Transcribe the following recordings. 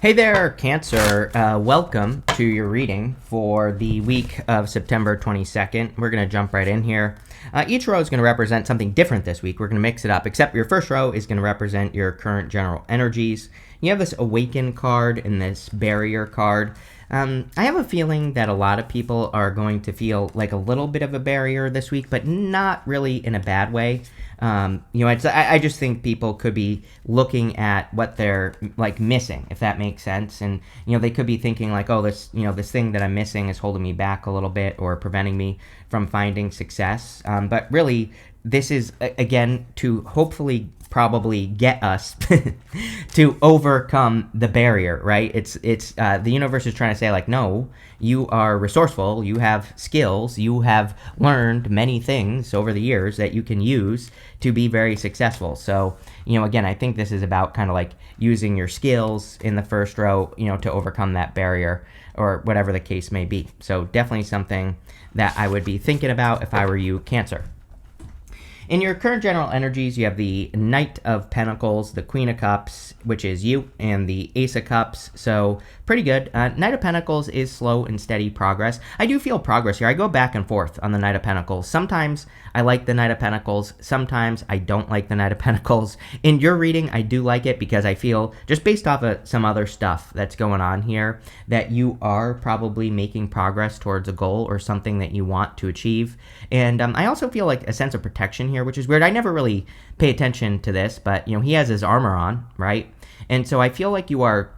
Hey there, Cancer. Welcome to your reading for the week of September 22nd. We're going to jump right in here. Each row is going to represent something different this week. We're going to mix it up, except your first row is going to represent your current general energies. You have this Awaken card and this Barrier card. I have a feeling that a lot of people are going to feel like a little bit of a barrier this week, but not really in a bad way. I just think people could be looking at what they're like missing, if that makes sense. And, they could be thinking like, oh, this thing that I'm missing is holding me back a little bit or preventing me from finding success. But really, this is, again, to hopefully probably get us to overcome the barrier, right? It's the universe is trying to say like, no, you are resourceful, you have skills, you have learned many things over the years that you can use to be very successful. So, again, I think this is about kind of like using your skills in the first row, to overcome that barrier or whatever the case may be. So definitely something that I would be thinking about if I were you, Cancer. In your current general energies, you have the Knight of Pentacles, the Queen of Cups, which is you, and the Ace of Cups, so pretty good. Knight of Pentacles is slow and steady progress. I do feel progress here. I go back and forth on the Knight of Pentacles. Sometimes I like the Knight of Pentacles. Sometimes I don't like the Knight of Pentacles. In your reading, I do like it because I feel, just based off of some other stuff that's going on here, that you are probably making progress towards a goal or something that you want to achieve. And I also feel like a sense of protection here, which is weird. I never really pay attention to this, but he has his armor on, right? And so I feel like you are,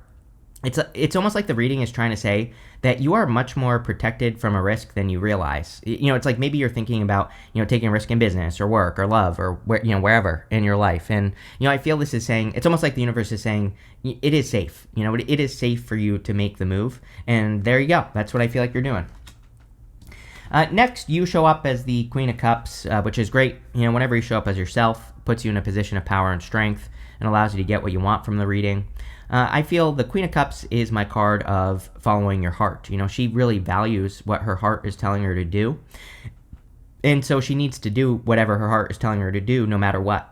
it's almost like the reading is trying to say that you are much more protected from a risk than you realize. It's like maybe you're thinking about, taking a risk in business or work or love or wherever in your life. And, I feel this is saying, it's almost like the universe is saying it is safe. It is safe for you to make the move. And there you go. That's what I feel like you're doing. Next, you show up as the Queen of Cups, which is great. Whenever you show up as yourself, puts you in a position of power and strength and allows you to get what you want from the reading. I feel the Queen of Cups is my card of following your heart. She really values what her heart is telling her to do. And so she needs to do whatever her heart is telling her to do, no matter what.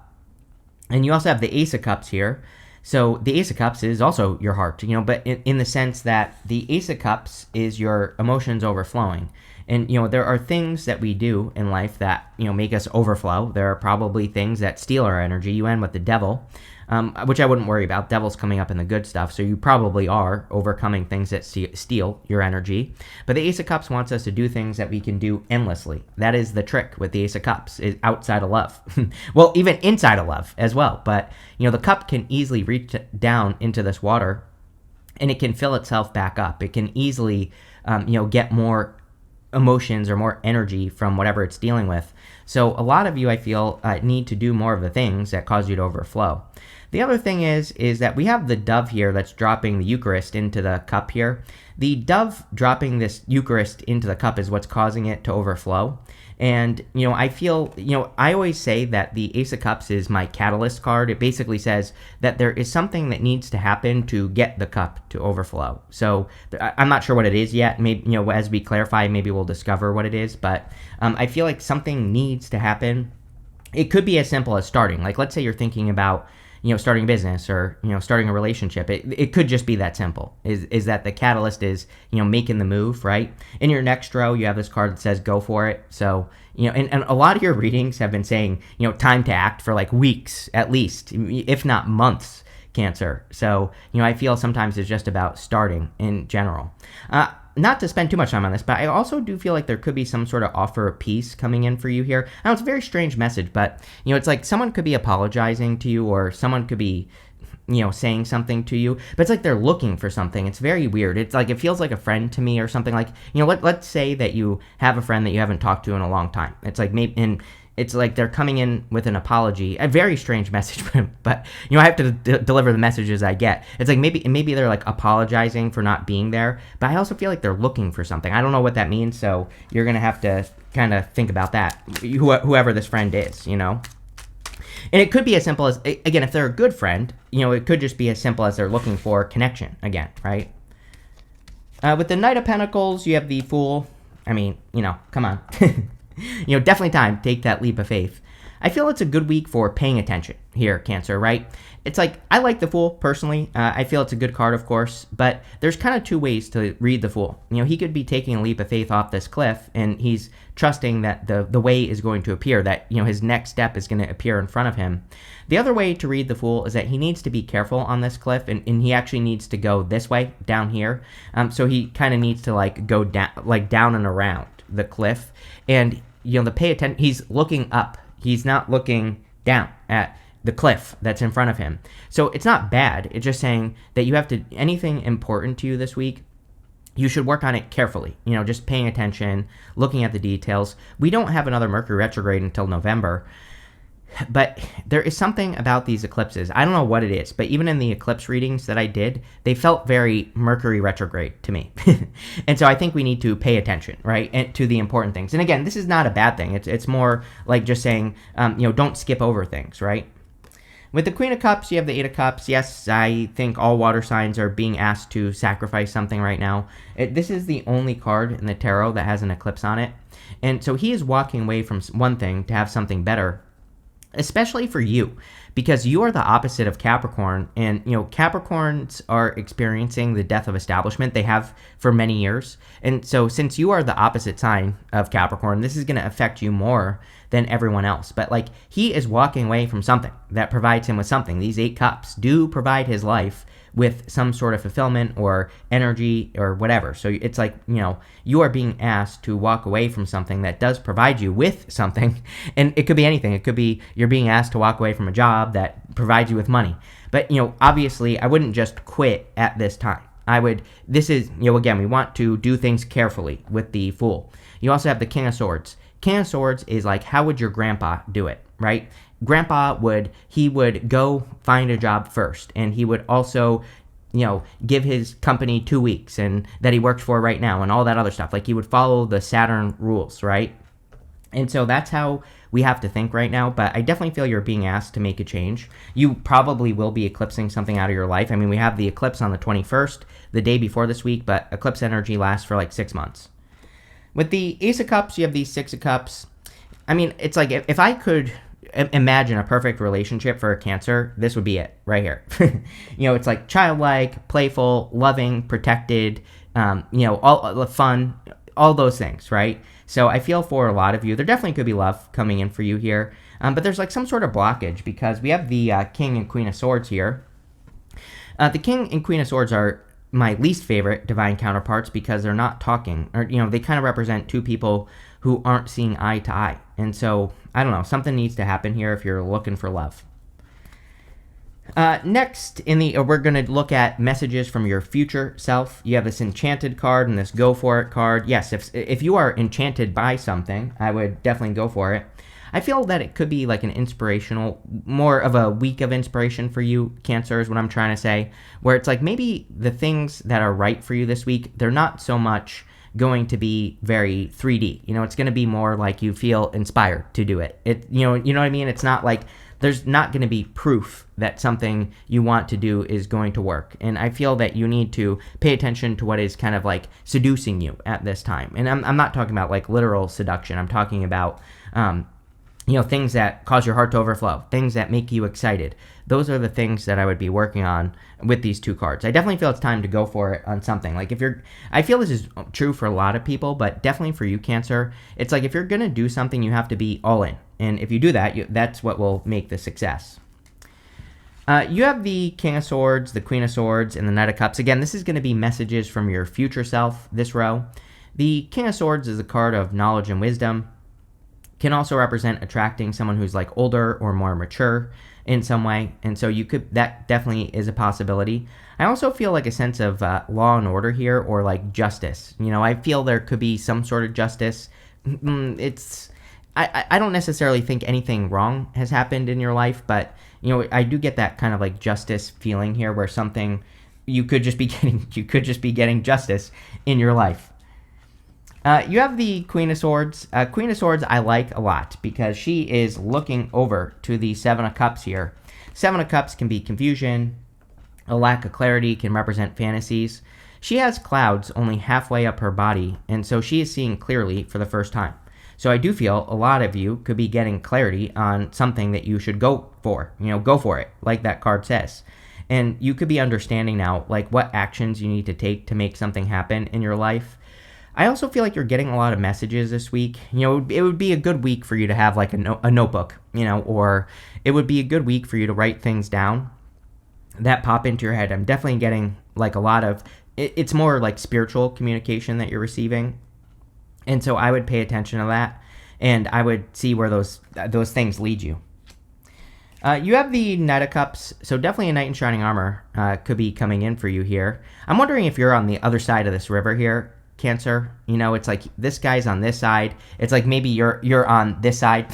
And you also have the Ace of Cups here. So the Ace of Cups is also your heart, but in the sense that the Ace of Cups is your emotions overflowing. And, there are things that we do in life that, make us overflow. There are probably things that steal our energy. You end with the Devil, which I wouldn't worry about. Devil's coming up in the good stuff. So you probably are overcoming things that steal your energy. But the Ace of Cups wants us to do things that we can do endlessly. That is the trick with the Ace of Cups, is outside of love. Well, even inside of love as well. But, the cup can easily reach down into this water and it can fill itself back up. It can easily, get more emotions or more energy from whatever it's dealing with. So a lot of you, I feel, need to do more of the things that cause you to overflow. The other thing is that we have the dove here that's dropping the Eucharist into the cup here. The dove dropping this Eucharist into the cup is what's causing it to overflow. And, I feel, I always say that the Ace of Cups is my catalyst card. It basically says that there is something that needs to happen to get the cup to overflow. So I'm not sure what it is yet. Maybe, as we clarify, maybe we'll discover what it is. But I feel like something needs to happen. It could be as simple as starting. Like, let's say you're thinking about, starting a business or, starting a relationship. It could just be that simple, is that the catalyst is, making the move, right? In your next row, you have this card that says, go for it. So, and a lot of your readings have been saying, time to act for like weeks, at least, if not months, Cancer. So, I feel sometimes it's just about starting in general. Not to spend too much time on this, but I also do feel like there could be some sort of offer of peace coming in for you here. I know it's a very strange message, but, it's like someone could be apologizing to you or someone could be, saying something to you, but it's like they're looking for something. It's very weird. It's like, it feels like a friend to me or something. Like, let's say that you have a friend that you haven't talked to in a long time. It's like maybe, and it's like they're coming in with an apology. A very strange message, but I have to deliver the messages I get. It's like maybe they're like apologizing for not being there, but I also feel like they're looking for something. I don't know what that means, so you're gonna have to kind of think about that. Whoever this friend is, And it could be as simple as, again, if they're a good friend, it could just be as simple as they're looking for connection again, right? With the Knight of Pentacles, you have the Fool. I mean, come on. Definitely time to take that leap of faith. I feel it's a good week for paying attention here, Cancer, right? It's like, I like the Fool, personally. I feel it's a good card, of course, but there's kind of two ways to read the Fool. You know, he could be taking a leap of faith off this cliff, and he's trusting that the way is going to appear, that, you know, his next step is going to appear in front of him. The other way to read the Fool is that he needs to be careful on this cliff, and he actually needs to go this way, down here. So he kind of needs to, like, go down, like, down and around the cliff, and, you know, the pay attention, he's looking up. He's not looking down at the cliff that's in front of him. So it's not bad. It's just saying that you have to, anything important to you this week, you should work on it carefully. You know, just paying attention, looking at the details. We don't have another Mercury retrograde until November. But there is something about these eclipses. I don't know what it is, but even in the eclipse readings that I did, they felt very Mercury retrograde to me. And so I think we need to pay attention, right, and to the important things. And again, this is not a bad thing. It's more like just saying, you know, don't skip over things, right? With the Queen of Cups, you have the Eight of Cups. Yes, I think all water signs are being asked to sacrifice something right now. This is the only card in the tarot that has an eclipse on it. And so he is walking away from one thing to have something better, especially for you, because you are the opposite of Capricorn. And, you know, Capricorns are experiencing the death of establishment. They have for many years. And so since you are the opposite sign of Capricorn, this is going to affect you more than everyone else. But, like, he is walking away from something that provides him with something. These 8 cups do provide his life with some sort of fulfillment or energy or whatever. So it's like, you know, you are being asked to walk away from something that does provide you with something. And it could be anything. It could be you're being asked to walk away from a job that provides you with money. But, you know, obviously I wouldn't just quit at this time. This is, you know, again, we want to do things carefully with the Fool. You also have the King of Swords. King of Swords is like, how would your grandpa do it, right? Grandpa would go find a job first, and he would also, you know, give his company 2 weeks and that he works for right now and all that other stuff. Like, he would follow the Saturn rules, right? And so that's how we have to think right now, but I definitely feel you're being asked to make a change. You probably will be eclipsing something out of your life. I mean, we have the eclipse on the 21st, the day before this week, but eclipse energy lasts for like 6 months. With the Ace of Cups, you have the Six of Cups. I mean, it's like, if I could imagine a perfect relationship for a Cancer, this would be it right here. You know, it's like childlike, playful, loving, protected, you know, all fun, all those things, right? So I feel for a lot of you, there definitely could be love coming in for you here, but there's like some sort of blockage because we have the King and Queen of Swords here. The King and Queen of Swords are my least favorite divine counterparts because they're not talking, or, you know, they kind of represent two people who aren't seeing eye to eye. And so, I don't know, something needs to happen here if you're looking for love. Next, we're going to look at messages from your future self. You have this Enchanted card and this Go For It card. Yes, if you are enchanted by something, I would definitely go for it. I feel that it could be like an inspirational, more of a week of inspiration for you, Cancer, is what I'm trying to say, where it's like maybe the things that are right for you this week, they're not so much going to be very 3D. You know, it's going to be more like you feel inspired to do it. You know what I mean? It's not like there's not going to be proof that something you want to do is going to work. And I feel that you need to pay attention to what is kind of like seducing you at this time. And I'm not talking about like literal seduction. I'm talking about, you know, things that cause your heart to overflow, things that make you excited. Those are the things that I would be working on with these two cards. I definitely feel it's time to go for it on something. Like I feel this is true for a lot of people, but definitely for you, Cancer, it's like if you're going to do something, you have to be all in. And if you do that, that's what will make the success. You have the King of Swords, the Queen of Swords, and the Knight of Cups. Again, this is going to be messages from your future self, this row. The King of Swords is a card of knowledge and wisdom. Can also represent attracting someone who's like older or more mature in some way. And so that definitely is a possibility. I also feel like a sense of law and order here, or like justice. You know, I feel there could be some sort of justice. I don't necessarily think anything wrong has happened in your life, but, you know, I do get that kind of like justice feeling here where something you could just be getting justice in your life. You have the Queen of Swords. Queen of Swords I like a lot because she is looking over to the Seven of Cups here. Seven of Cups can be confusion. A lack of clarity can represent fantasies. She has clouds only halfway up her body, and so she is seeing clearly for the first time. So I do feel a lot of you could be getting clarity on something that you should go for. Go for it, like that card says. And you could be understanding now, like, what actions you need to take to make something happen in your life. I also feel like you're getting a lot of messages this week. It would be a good week for you to have like a notebook, or it would be a good week for you to write things down that pop into your head. I'm definitely getting like a lot of, it's more like spiritual communication that you're receiving. And so I would pay attention to that, and I would see where those things lead you. You have the Knight of Cups, so definitely a Knight in Shining Armor could be coming in for you here. I'm wondering if you're on the other side of this river here, Cancer. It's like this guy's on this side. It's like maybe you're on this side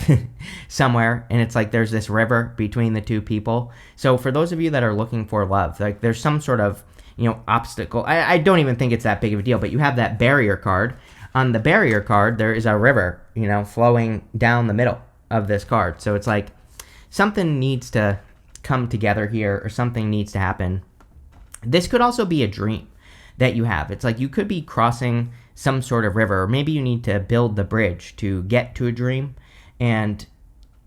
somewhere, and it's like there's this river between the two people. So for those of you that are looking for love, like there's some sort of obstacle. I don't even think it's that big of a deal, but you have that barrier card. On the barrier card, there is a river, flowing down the middle of this card. So it's like something needs to come together here, or something needs to happen. This could also be a dream that you have. It's like you could be crossing some sort of river, or maybe you need to build the bridge to get to a dream. And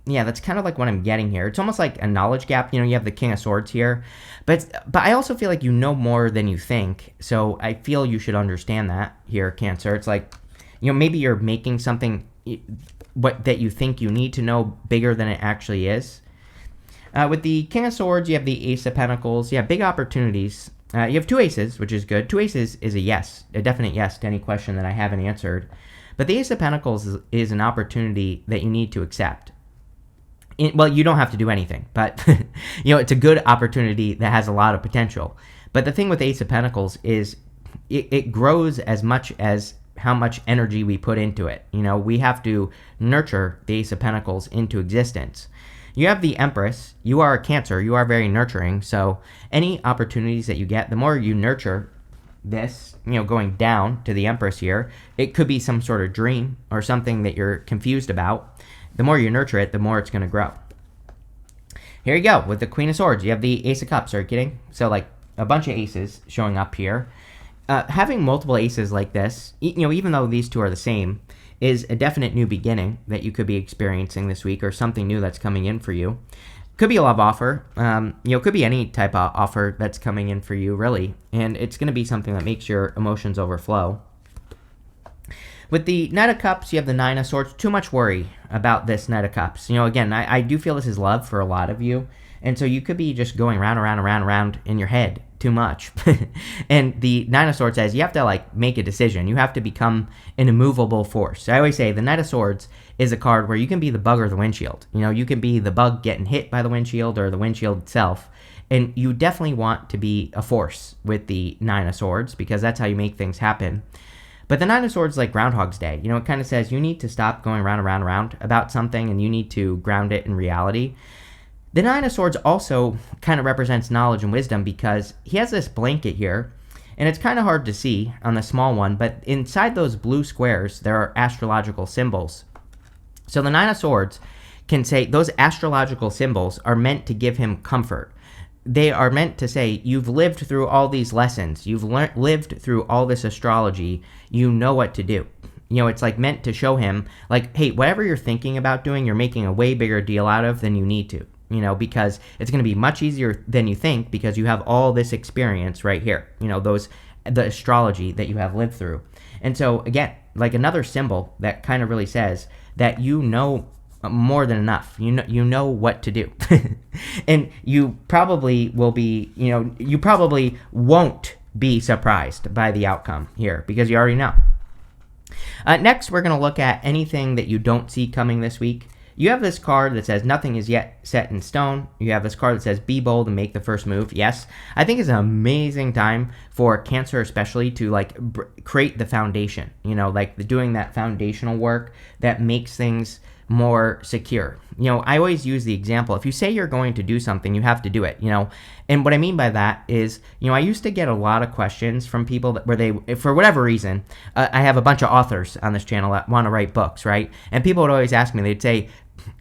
yeah, that's kind of like what I'm getting here. It's almost like a knowledge gap. You have the King of Swords here, but I also feel like you know more than you think. So I feel you should understand that here, Cancer. It's like, maybe you're making something that you think you need to know bigger than it actually is. With the King of Swords, you have the Ace of Pentacles. Yeah, big opportunities. You have two aces, which is good. Two aces is a definite yes to any question that I haven't answered. But the Ace of Pentacles is an opportunity that you need to accept. Well, you don't have to do anything, but it's a good opportunity that has a lot of potential. But the thing with Ace of Pentacles is it grows as much as how much energy we put into it. We have to nurture the Ace of Pentacles into existence. You have the Empress. You are a Cancer. You are very nurturing. So any opportunities that you get, the more you nurture this, going down to the Empress here, it could be some sort of dream or something that you're confused about. The more you nurture it, the more it's going to grow. Here you go with the Queen of Swords. You have the Ace of Cups. Are you kidding? So like a bunch of aces showing up here. Having multiple aces like this, even though these two are the same, is a definite new beginning that you could be experiencing this week, or something new that's coming in for you. Could be a love offer. Could be any type of offer that's coming in for you, really. And it's going to be something that makes your emotions overflow. With the Knight of Cups, you have the Nine of Swords. Too much worry about this Knight of Cups. Again, I do feel this is love for a lot of you. And so you could be just going round in your head too much. And the Nine of Swords says you have to make a decision. You have to become an immovable force. I always say the Knight of Swords is a card where you can be the bug or the windshield. You can be the bug getting hit by the windshield, or the windshield itself. And you definitely want to be a force with the Nine of Swords, because that's how you make things happen. But the Nine of Swords is like Groundhog's Day. It kind of says you need to stop going round about something, and you need to ground it in reality. The Nine of Swords also kind of represents knowledge and wisdom, because he has this blanket here, and it's kind of hard to see on the small one, but inside those blue squares, there are astrological symbols. So the Nine of Swords can say those astrological symbols are meant to give him comfort. They are meant to say, you've lived through all these lessons. You've lived through all this astrology. You know what to do. It's meant to show him, hey, whatever you're thinking about doing, you're making a way bigger deal out of than you need to. Because it's going to be much easier than you think, because you have all this experience right here, the astrology that you have lived through. And so, again, another symbol that kind of really says that you know more than enough. You know what to do. And you probably will be, you probably won't be surprised by the outcome here, because you already know. Next, we're going to look at anything that you don't see coming this week. You have this card that says nothing is yet set in stone. You have this card that says be bold and make the first move. Yes, I think it's an amazing time for Cancer especially to create the foundation, doing that foundational work that makes things more secure. I always use the example, if you say you're going to do something, you have to do it, and what I mean by that is, I used to get a lot of questions from people where they, for whatever reason, I have a bunch of authors on this channel that want to write books, right? And people would always ask me, they'd say,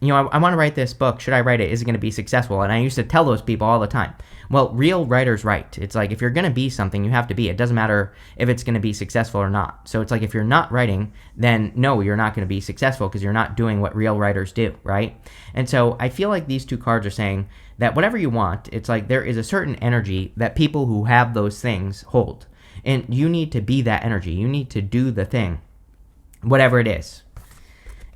I want to write this book. Should I write it? Is it going to be successful? And I used to tell those people all the time. Well, real writers write. It's like if you're going to be something, you have to be. It doesn't matter if it's going to be successful or not. So it's like if you're not writing, then no, you're not going to be successful because you're not doing what real writers do, right? And so I feel like these two cards are saying that whatever you want, it's like there is a certain energy that people who have those things hold. And you need to be that energy. You need to do the thing, whatever it is.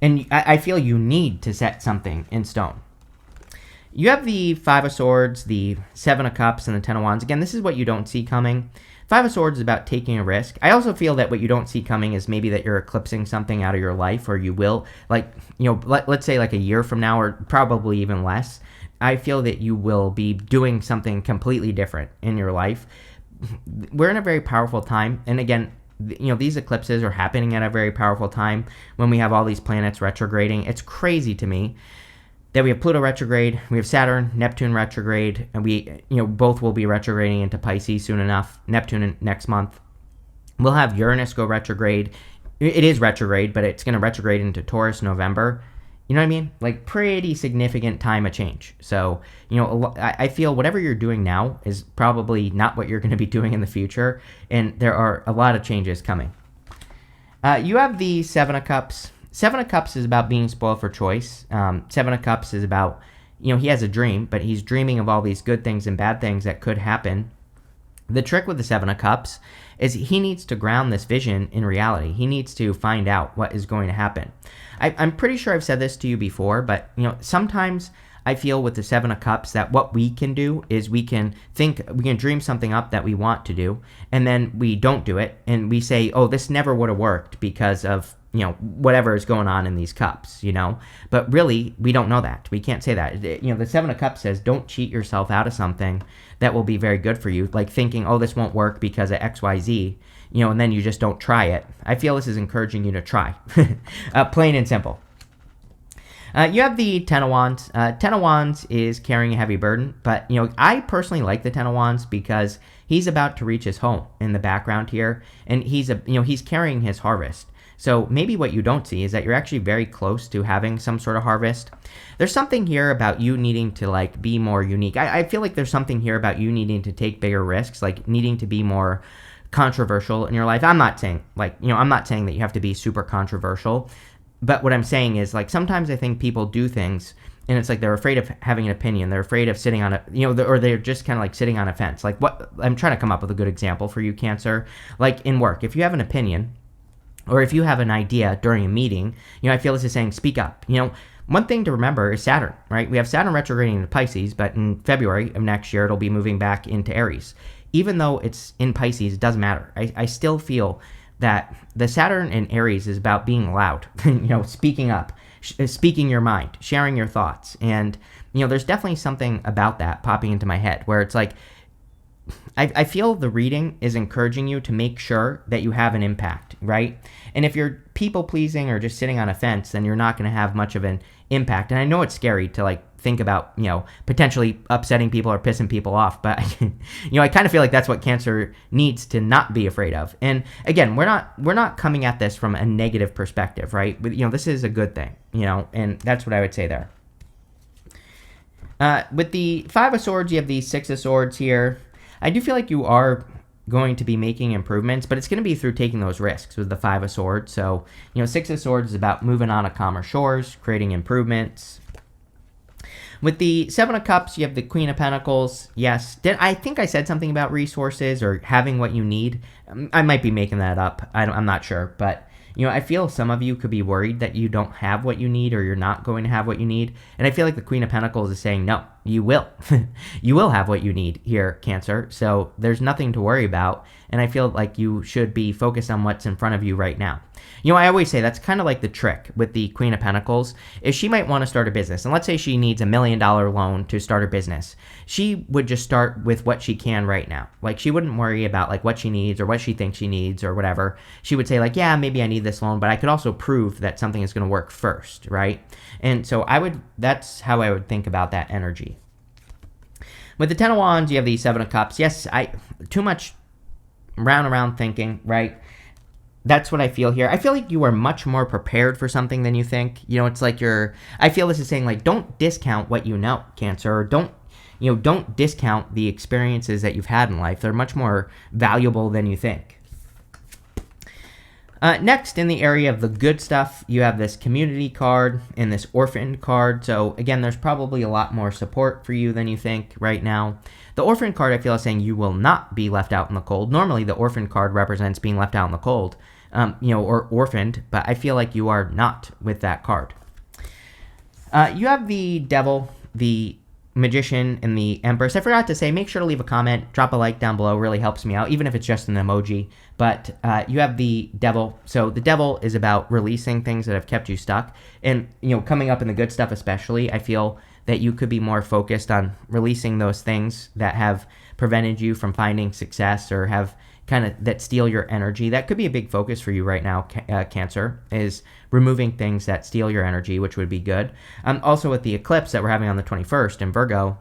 And I feel you need to set something in stone. You have the Five of Swords, the Seven of Cups, and the Ten of Wands. Again, this is what you don't see coming. Five of Swords is about taking a risk. I also feel that what you don't see coming is maybe that you're eclipsing something out of your life, or you will. Like, let's say like a year from now, or probably even less. I feel that you will be doing something completely different in your life. We're in a very powerful time. And again, these eclipses are happening at a very powerful time when we have all these planets retrograding. It's crazy to me that we have Pluto retrograde, we have Saturn, Neptune retrograde, and we, both will be retrograding into Pisces soon enough. Neptune next month. We'll have Uranus go retrograde. It is retrograde, but it's going to retrograde into Taurus November. You know what I mean? Like, pretty significant time of change. So, I feel whatever you're doing now is probably not what you're going to be doing in the future. And there are a lot of changes coming. You have the Seven of Cups. Seven of Cups is about being spoiled for choice. Seven of Cups is about, he has a dream, but he's dreaming of all these good things and bad things that could happen. The trick with the Seven of Cups is he needs to ground this vision in reality. He needs to find out what is going to happen. I'm pretty sure I've said this to you before, but sometimes I feel with the Seven of Cups that what we can do is we can dream something up that we want to do, and then we don't do it, and we say, oh, this never would have worked because of whatever is going on in these cups, But really, we don't know that. We can't say that. The Seven of Cups says don't cheat yourself out of something that will be very good for you, like thinking, oh, this won't work because of X, Y, Z, and then you just don't try it. I feel this is encouraging you to try. Plain and simple. You have the Ten of Wands. Ten of Wands is carrying a heavy burden, but, I personally like the Ten of Wands because he's about to reach his home in the background here, and he's carrying his harvest. So maybe what you don't see is that you're actually very close to having some sort of harvest. There's something here about you needing to be more unique. I feel like there's something here about you needing to take bigger risks, like needing to be more controversial in your life. I'm not saying I'm not saying that you have to be super controversial, but what I'm saying is sometimes I think people do things and it's like they're afraid of having an opinion. They're afraid of sitting on or they're just kind of sitting on a fence. What I'm trying to come up with a good example for you, Cancer. Like in work, if you have an opinion, or if you have an idea during a meeting, I feel this is saying speak up. One thing to remember is Saturn, right? We have Saturn retrograding into Pisces, but in February of next year, it'll be moving back into Aries. Even though it's in Pisces, it doesn't matter. I still feel that the Saturn in Aries is about being loud, speaking up, speaking your mind, sharing your thoughts. And, there's definitely something about that popping into my head where it's like, I feel the reading is encouraging you to make sure that you have an impact, right? And if you're people-pleasing or just sitting on a fence, then you're not going to have much of an impact. And I know it's scary to think about, potentially upsetting people or pissing people off, but I kind of feel like that's what Cancer needs to not be afraid of. And again, we're not coming at this from a negative perspective, right? But, this is a good thing, and that's what I would say there. With the Five of Swords, you have the Six of Swords here. I do feel like you are going to be making improvements, but it's going to be through taking those risks with the Five of Swords. So, Six of Swords is about moving on to calmer shores, creating improvements. With the Seven of Cups, you have the Queen of Pentacles. Yes, I think I said something about resources or having what you need. I might be making that up. I'm not sure, but I feel some of you could be worried that you don't have what you need or you're not going to have what you need. And I feel like the Queen of Pentacles is saying, no, you will. You will have what you need here, Cancer. So there's nothing to worry about. And I feel like you should be focused on what's in front of you right now. I always say that's kind of like the trick with the Queen of Pentacles is she might want to start a business. And let's say she needs $1 million loan to start her business. She would just start with what she can right now. She wouldn't worry about what she needs or what she thinks she needs or whatever. She would say yeah, maybe I need this loan, but I could also prove that something is going to work first, right? And so that's how I would think about that energy. With the Ten of Wands, you have the Seven of Cups. Yes, too much round around thinking, right? That's what I feel here. I feel like you are much more prepared for something than you think. It's like I feel this is saying, like, don't discount what you know, Cancer, or don't discount the experiences that you've had in life. They're much more valuable than you think. Next, in the area of the good stuff, you have this community card and this orphan card. So again, there's probably a lot more support for you than you think right now. The orphan card, I feel, is saying you will not be left out in the cold. Normally, the orphan card represents being left out in the cold, or orphaned, but I feel like you are not with that card. You have the Devil, the Magician, and the Empress. I forgot to say, make sure to leave a comment, drop a like down below, really helps me out, even if it's just an emoji. But you have the Devil. So the Devil is about releasing things that have kept you stuck. And, coming up in the good stuff especially, I feel that you could be more focused on releasing those things that have prevented you from finding success or have that steal your energy. That could be a big focus for you right now, Cancer, is removing things that steal your energy, which would be good. Also, with the eclipse that we're having on the 21st in Virgo,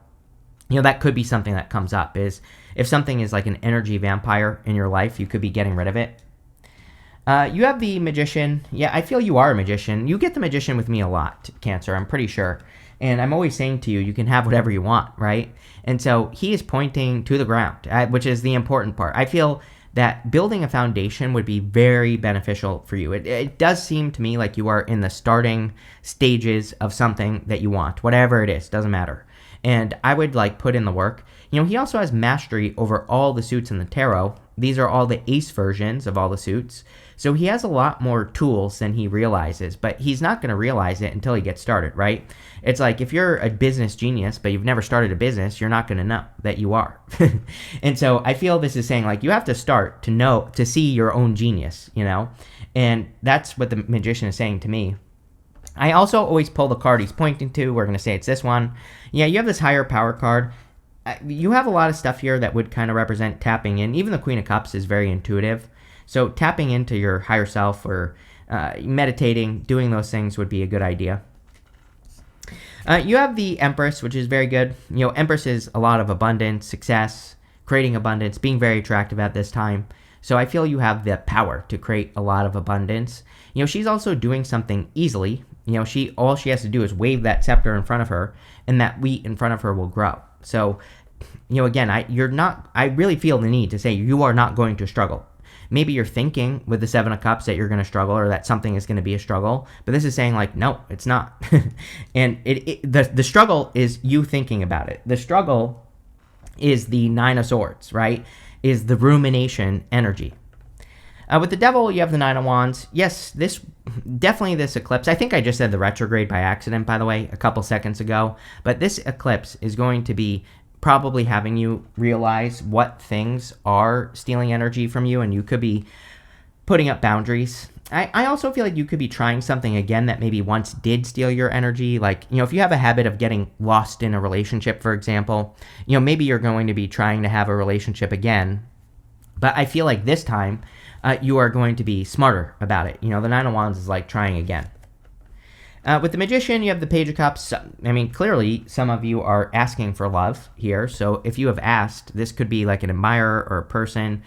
that could be something that comes up, is if something is like an energy vampire in your life, you could be getting rid of it. You have the Magician. Yeah, I feel you are a magician. You get the Magician with me a lot, Cancer, I'm pretty sure. And I'm always saying to you, you can have whatever you want, right? And so he is pointing to the ground, which is the important part. I feel that building a foundation would be very beneficial for you. It does seem to me like you are in the starting stages of something that you want, whatever it is, doesn't matter. And I would put in the work. He also has mastery over all the suits in the tarot. These are all the ace versions of all the suits. So he has a lot more tools than he realizes, but he's not going to realize it until he gets started, right? It's like if you're a business genius, but you've never started a business, you're not going to know that you are. And so I feel this is saying you have to start to see your own genius, and that's what the Magician is saying to me. I also always pull the card he's pointing to. We're going to say it's this one. Yeah, you have this higher power card. You have a lot of stuff here that would kind of represent tapping in. Even the Queen of Cups is very intuitive. So tapping into your higher self or meditating, doing those things would be a good idea. You have the Empress, which is very good. Empress is a lot of abundance, success, creating abundance, being very attractive at this time. So I feel you have the power to create a lot of abundance. She's also doing something easily. All she has to do is wave that scepter in front of her, and that wheat in front of her will grow. So, again, I really feel the need to say you are not going to struggle. Maybe you're thinking with the Seven of Cups that you're going to struggle or that something is going to be a struggle, but this is saying no, it's not. And the struggle is you thinking about it. The struggle is the Nine of Swords, right? Is the rumination energy. With the Devil, you have the Nine of Wands. Yes, this eclipse, I think I just said the retrograde by accident, by the way, a couple seconds ago, but this eclipse is going to be probably having you realize what things are stealing energy from you, and you could be putting up boundaries. I also feel like you could be trying something again that maybe once did steal your energy. If you have a habit of getting lost in a relationship, for example, maybe you're going to be trying to have a relationship again. But I feel like this time, you are going to be smarter about it. The Nine of Wands is like trying again. With the Magician, you have the Page of Cups. I mean, clearly, some of you are asking for love here. So if you have asked, this could be like an admirer or a person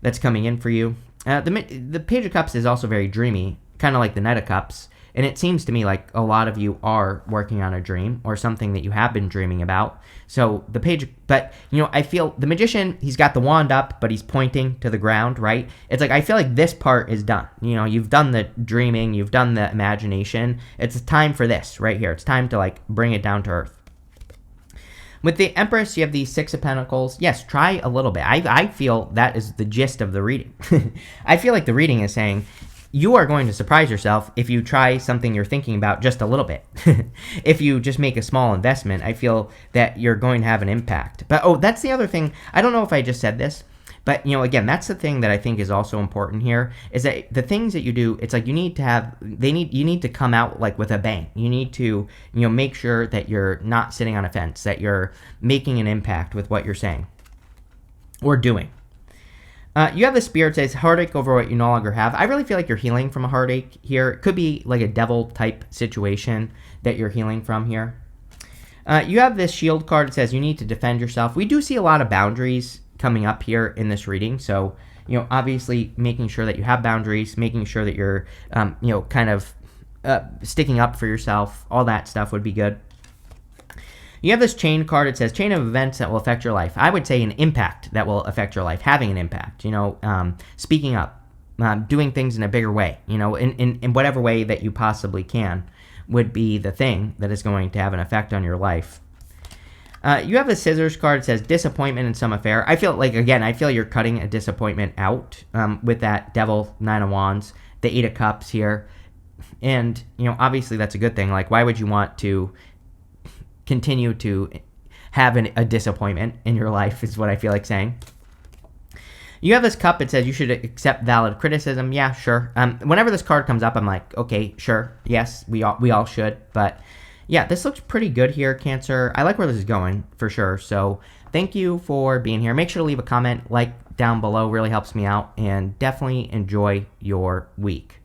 that's coming in for you. The Page of Cups is also very dreamy, kind of like the Knight of Cups. And it seems to me like a lot of you are working on a dream or something that you have been dreaming about. So the page, but I feel the Magician, he's got the wand up, but he's pointing to the ground, right? It's like, I feel like this part is done. You've done the dreaming, you've done the imagination. It's time for this right here. It's time to bring it down to earth. With the Empress, you have the Six of Pentacles. Yes, try a little bit. I feel that is the gist of the reading. I feel like the reading is saying, you are going to surprise yourself if you try something you're thinking about just a little bit. If you just make a small investment, I feel that you're going to have an impact. But, that's the other thing. I don't know if I just said this, but, again, that's the thing that I think is also important here, is that the things that you do, it's like you need to come out with a bang. You need to, make sure that you're not sitting on a fence, that you're making an impact with what you're saying or doing. You have the Spirit says heartache over what you no longer have. I really feel like you're healing from a heartache here. It could be like a devil type situation that you're healing from here. You have this Shield card. It says you need to defend yourself. We do see a lot of boundaries coming up here in this reading. So, obviously making sure that you have boundaries, making sure that you're, kind of sticking up for yourself, all that stuff would be good. You have this chain card. It says chain of events that will affect your life. I would say an impact that will affect your life, having an impact, speaking up, doing things in a bigger way, in whatever way that you possibly can would be the thing that is going to have an effect on your life. You have the scissors card. It says disappointment in some affair. I feel you're cutting a disappointment out with that devil, 9 of wands, the 8 of cups here. And, obviously that's a good thing. Like, why would you want to continue to have a disappointment in your life is what I feel like saying. You have this cup. It says you should accept valid criticism. Yeah, sure. Whenever this card comes up, I'm like, okay, sure. Yes, we all should. But yeah, this looks pretty good here, Cancer. I like where this is going for sure. So thank you for being here. Make sure to leave a comment, like down below. Really helps me out. And definitely enjoy your week.